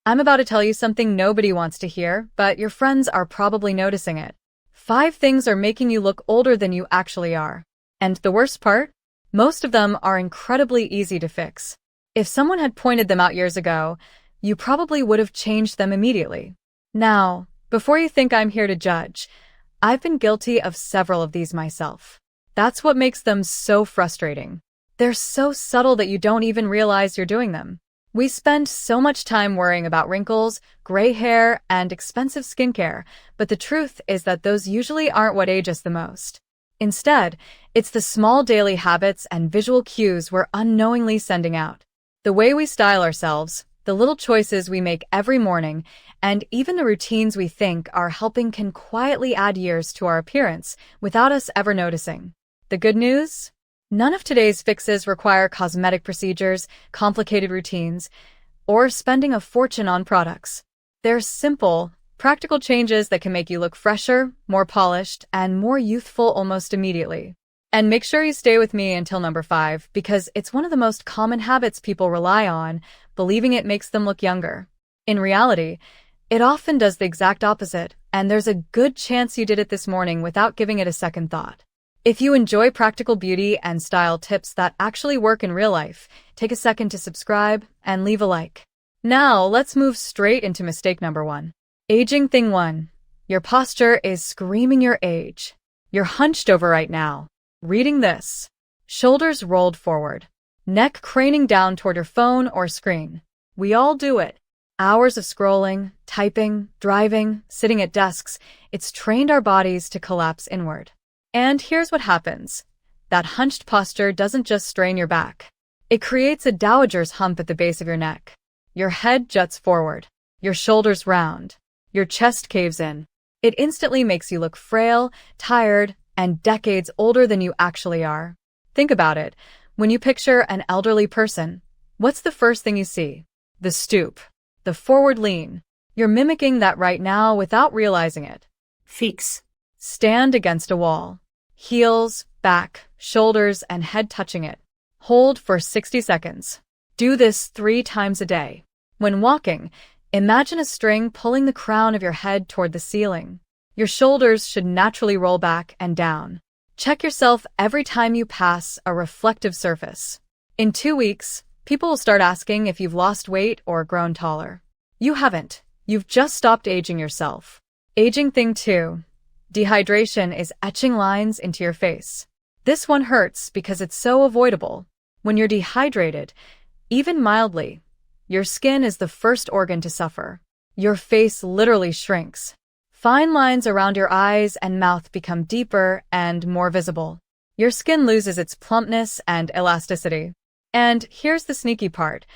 I'm about to tell you something nobody wants to hear, but your friends are probably noticing it. 5 things are making you look older than you actually are. And the worst part? Most of them are incredibly easy to fix. If someone had pointed them out years ago, you probably would have changed them immediately. Now, before you think I'm here to judge, I've been guilty of several of these myself. That's what makes them so frustrating. They're so subtle that you don't even realize you're doing them. We spend so much time worrying about wrinkles, gray hair, and expensive skincare, but the truth is that those usually aren't what age us the most. Instead, it's the small daily habits and visual cues we're unknowingly sending out. The way we style ourselves, the little choices we make every morning, and even the routines we think are helping can quietly add years to our appearance without us ever noticing. The good news? None of today's fixes require cosmetic procedures, complicated routines, or spending a fortune on products. They're simple, practical changes that can make you look fresher, more polished, and more youthful almost immediately. And make sure you stay with me until number 5, because it's one of the most common habits people rely on, believing it makes them look younger. In reality, it often does the exact opposite, and there's a good chance you did it this morning without giving it a second thought. If you enjoy practical beauty and style tips that actually work in real life, take a second to subscribe and leave a like. Now, let's move straight into mistake number 1. Aging thing 1. Your posture is screaming your age. You're hunched over right now, reading this. Shoulders rolled forward. Neck craning down toward your phone or screen. We all do it. Hours of scrolling, typing, driving, sitting at desks, it's trained our bodies to collapse inward. And here's what happens. That hunched posture doesn't just strain your back. It creates a dowager's hump at the base of your neck. Your head juts forward. Your shoulders round. Your chest caves in. It instantly makes you look frail, tired, and decades older than you actually are. Think about it. When you picture an elderly person, what's the first thing you see? The stoop. The forward lean. You're mimicking that right now without realizing it. Fix. Stand against a wall. Heels, back, shoulders, and head touching it. Hold for 60 seconds. Do this 3 times a day. When walking, imagine a string pulling the crown of your head toward the ceiling. Your shoulders should naturally roll back and down. Check yourself every time you pass a reflective surface. In 2 weeks, people will start asking if you've lost weight or grown taller. You haven't. You've just stopped aging yourself. Aging thing 2. Dehydration is etching lines into your face. This one hurts because it's so avoidable. When you're dehydrated, even mildly, your skin is the first organ to suffer. Your face literally shrinks. Fine lines around your eyes and mouth become deeper and more visible. Your skin loses its plumpness and elasticity. And here's the sneaky part.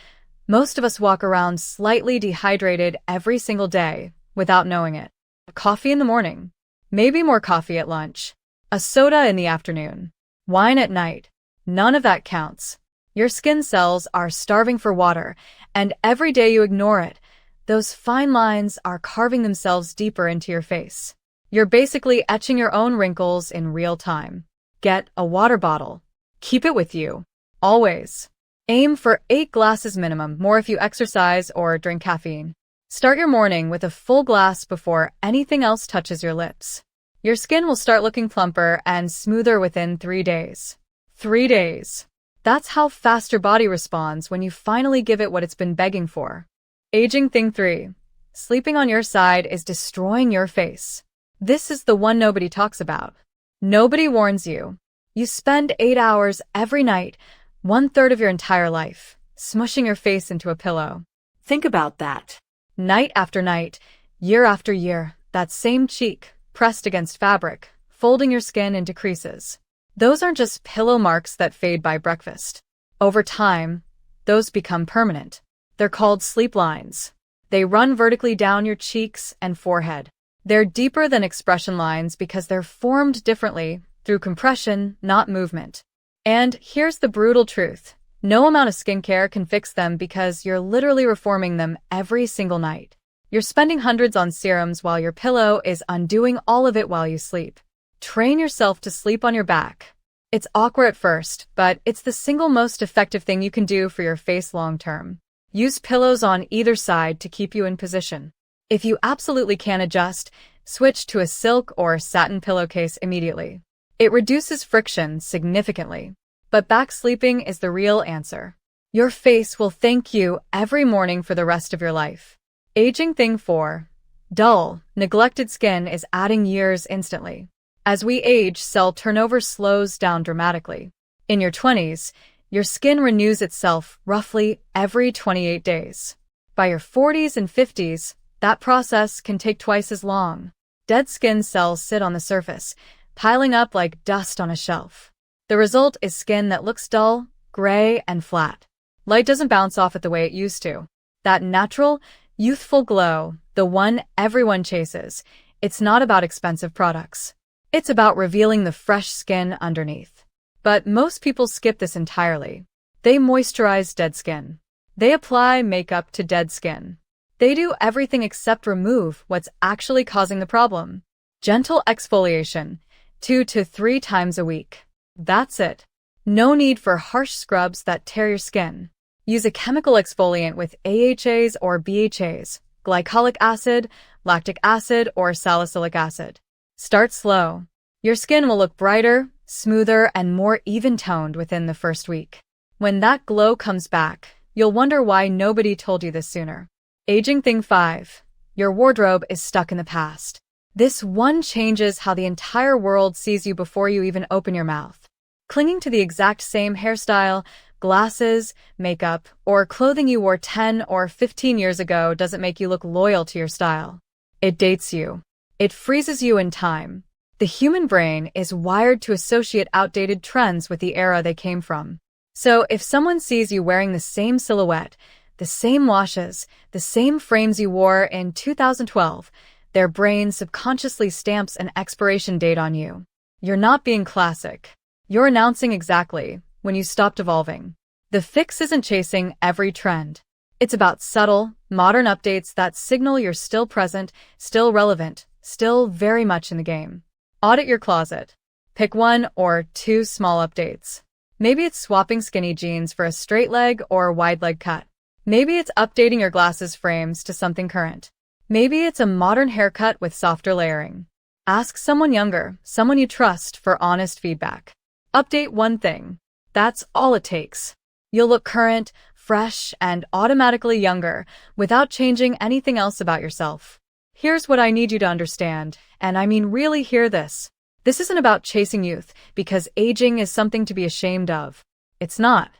Most of us walk around slightly dehydrated every single day without knowing it. Coffee in the morning. Maybe more coffee at lunch. A soda in the afternoon. Wine at night. None of that counts. Your skin cells are starving for water, and every day you ignore it, those fine lines are carving themselves deeper into your face. You're basically etching your own wrinkles in real time. Get a water bottle. Keep it with you. Always. Aim for 8 glasses minimum, more if you exercise or drink caffeine. Start your morning with a full glass before anything else touches your lips. Your skin will start looking plumper and smoother within 3 days. 3 days. That's how fast your body responds when you finally give it what it's been begging for. Aging thing 3. Sleeping on your side is destroying your face. This is the one nobody talks about. Nobody warns you. You spend 8 hours every night, 1/3 of your entire life, smushing your face into a pillow. Think about that. Night after night, year after year, that same cheek, pressed against fabric, folding your skin into creases. Those aren't just pillow marks that fade by breakfast. Over time, those become permanent. They're called sleep lines. They run vertically down your cheeks and forehead. They're deeper than expression lines because they're formed differently through compression, not movement. And here's the brutal truth. No amount of skincare can fix them because you're literally reforming them every single night. You're spending hundreds on serums while your pillow is undoing all of it while you sleep. Train yourself to sleep on your back. It's awkward at first, but it's the single most effective thing you can do for your face long term. Use pillows on either side to keep you in position. If you absolutely can't adjust, switch to a silk or satin pillowcase immediately. It reduces friction significantly. But back sleeping is the real answer. Your face will thank you every morning for the rest of your life. Aging thing 4. Dull, neglected skin is adding years instantly. As we age, cell turnover slows down dramatically. In your 20s, your skin renews itself roughly every 28 days. By your 40s and 50s, that process can take twice as long. Dead skin cells sit on the surface, piling up like dust on a shelf. The result is skin that looks dull, gray, and flat. Light doesn't bounce off it the way it used to. That natural, youthful glow, the one everyone chases, it's not about expensive products. It's about revealing the fresh skin underneath. But most people skip this entirely. They moisturize dead skin. They apply makeup to dead skin. They do everything except remove what's actually causing the problem. Gentle exfoliation, 2 to 3 times a week. That's it. No need for harsh scrubs that tear your skin. Use a chemical exfoliant with AHAs or BHAs, glycolic acid, lactic acid, or salicylic acid. Start slow. Your skin will look brighter, smoother, and more even-toned within the first week. When that glow comes back, you'll wonder why nobody told you this sooner. Aging thing 5. Your wardrobe is stuck in the past. This one changes how the entire world sees you before you even open your mouth. Clinging to the exact same hairstyle, glasses, makeup, or clothing you wore 10 or 15 years ago doesn't make you look loyal to your style. It dates you. It freezes you in time. The human brain is wired to associate outdated trends with the era they came from. So if someone sees you wearing the same silhouette, the same washes, the same frames you wore in 2012, their brain subconsciously stamps an expiration date on you. You're not being classic. You're announcing exactly when you stopped evolving. The fix isn't chasing every trend. It's about subtle, modern updates that signal you're still present, still relevant, still very much in the game. Audit your closet. Pick 1 or 2 small updates. Maybe it's swapping skinny jeans for a straight leg or wide leg cut. Maybe it's updating your glasses frames to something current. Maybe it's a modern haircut with softer layering. Ask someone younger, someone you trust, for honest feedback. Update one thing. That's all it takes. You'll look current, fresh, and automatically younger without changing anything else about yourself. Here's what I need you to understand, and I mean really hear this. This isn't about chasing youth, because aging is something to be ashamed of. It's not.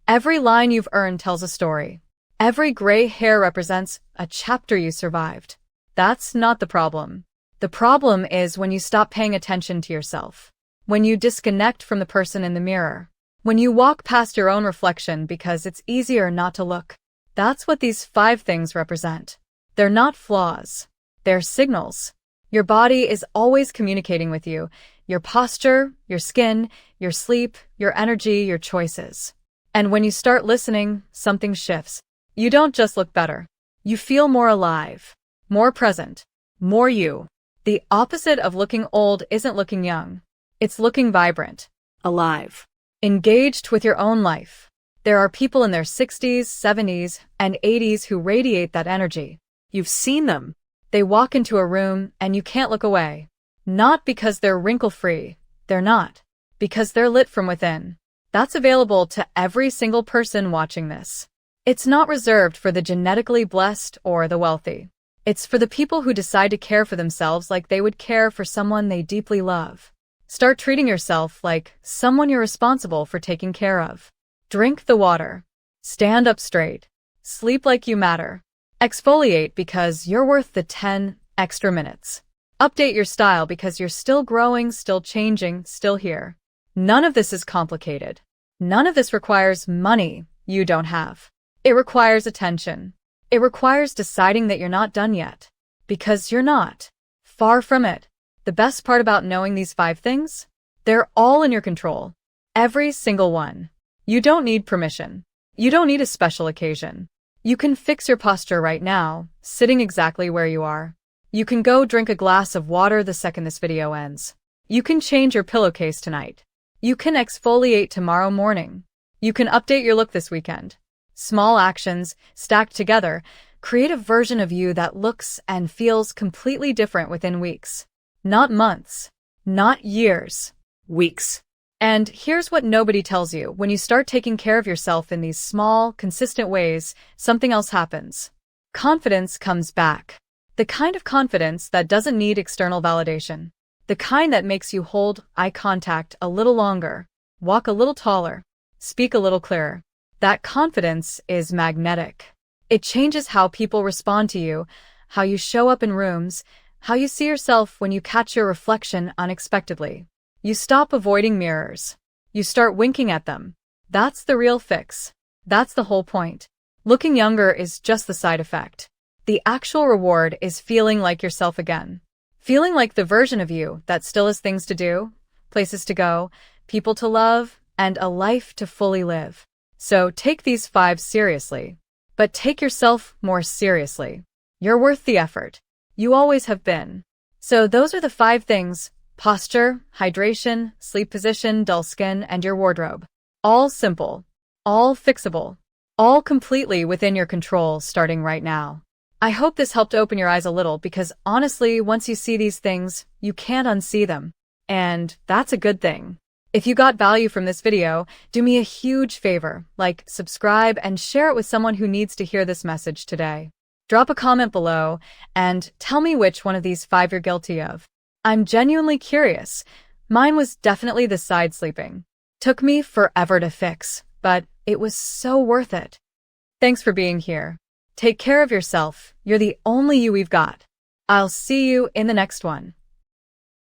Every line you've earned tells a story. Every gray hair represents a chapter you survived. That's not the problem. The problem is when you stop paying attention to yourself. When you disconnect from the person in the mirror. When you walk past your own reflection because it's easier not to look. That's what these 5 things represent. They're not flaws. They're signals. Your body is always communicating with you. Your posture, your skin, your sleep, your energy, your choices. And when you start listening, something shifts. You don't just look better. You feel more alive, more present, more you. The opposite of looking old isn't looking young. It's looking vibrant, Alive. engaged with your own life. There are people in their 60s, 70s, and 80s who radiate that energy. You've seen them. They walk into a room and you can't look away. Not because they're wrinkle-free. They're not. Because they're lit from within. That's available to every single person watching this. It's not reserved for the genetically blessed or the wealthy. It's for the people who decide to care for themselves like they would care for someone they deeply love. Start treating yourself like someone you're responsible for taking care of. Drink the water. Stand up straight. Sleep like you matter. Exfoliate because you're worth the 10 extra minutes. Update your style because you're still growing, still changing, still here. None of this is complicated. None of this requires money you don't have. It requires attention. It requires deciding that you're not done yet. Because you're not. Far from it. The best part about knowing these 5 things? They're all in your control. Every single one. You don't need permission. You don't need a special occasion. You can fix your posture right now, sitting exactly where you are. You can go drink a glass of water the second this video ends. You can change your pillowcase tonight. You can exfoliate tomorrow morning. You can update your look this weekend. Small actions, stacked together, create a version of you that looks and feels completely different within weeks. Not months. Not years. Weeks. And here's what nobody tells you. When you start taking care of yourself in these small, consistent ways, something else happens. Confidence comes back. The kind of confidence that doesn't need external validation. The kind that makes you hold eye contact a little longer, walk a little taller, speak a little clearer. That confidence is magnetic. It changes how people respond to you, how you show up in rooms, how you see yourself when you catch your reflection unexpectedly. You stop avoiding mirrors. You start winking at them. That's the real fix. That's the whole point. Looking younger is just the side effect. The actual reward is feeling like yourself again. Feeling like the version of you that still has things to do, places to go, people to love, and a life to fully live. So take these 5 seriously. But take yourself more seriously. You're worth the effort. You always have been. So those are the 5 things: posture, hydration, sleep position, dull skin, and your wardrobe. All simple. All fixable. All completely within your control starting right now. I hope this helped open your eyes a little because honestly, once you see these things, you can't unsee them. And that's a good thing. If you got value from this video, do me a huge favor, like, subscribe, and share it with someone who needs to hear this message today. Drop a comment below and tell me which one of these 5 you're guilty of. I'm genuinely curious. Mine was definitely the side sleeping. Took me forever to fix, but it was so worth it. Thanks for being here. Take care of yourself. You're the only you we've got. I'll see you in the next one.